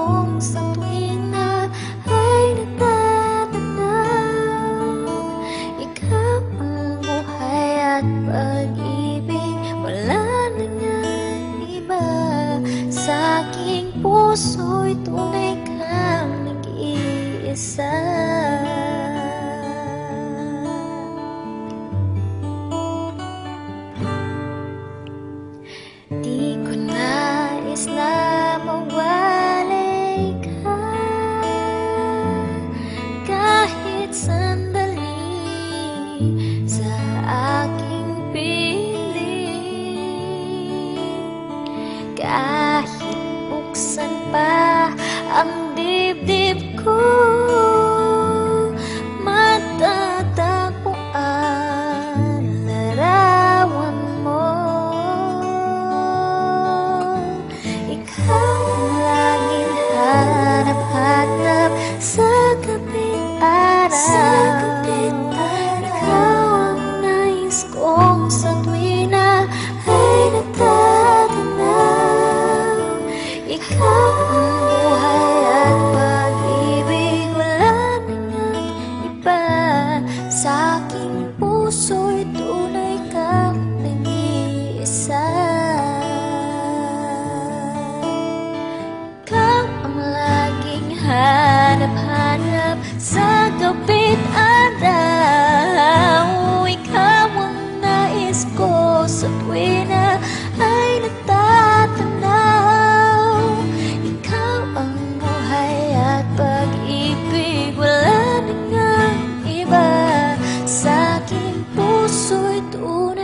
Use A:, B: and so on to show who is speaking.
A: kong sa tuwing na ay natatanaw. Ikaw ang buhay at pag-ibig, wala na ngang iba. Sa aking puso'y tunay kang nag-iisa. Di ko nais na mawalay ka kahit sandali sa aking piling. Kahit buksan pa ang dibdib ko, matatagpo ang larawan mo. Ikaw ang laging hanap-hanap sa gabing araw. Ikaw ang nais kong sa tuwing na ay natatanaw. Ikaw ang buhay at pag-ibig, wala na ngang iba. Sa aking puso'y tunay kang nag-iisa. Ikaw ang laging hanap-hanap sa gabi't araw. Ikaw ang nais ko sa tuwing na ay natatanaw. Ikaw ang buhay at pag-ibig, wala na ngang iba. Sa aking puso'y tunay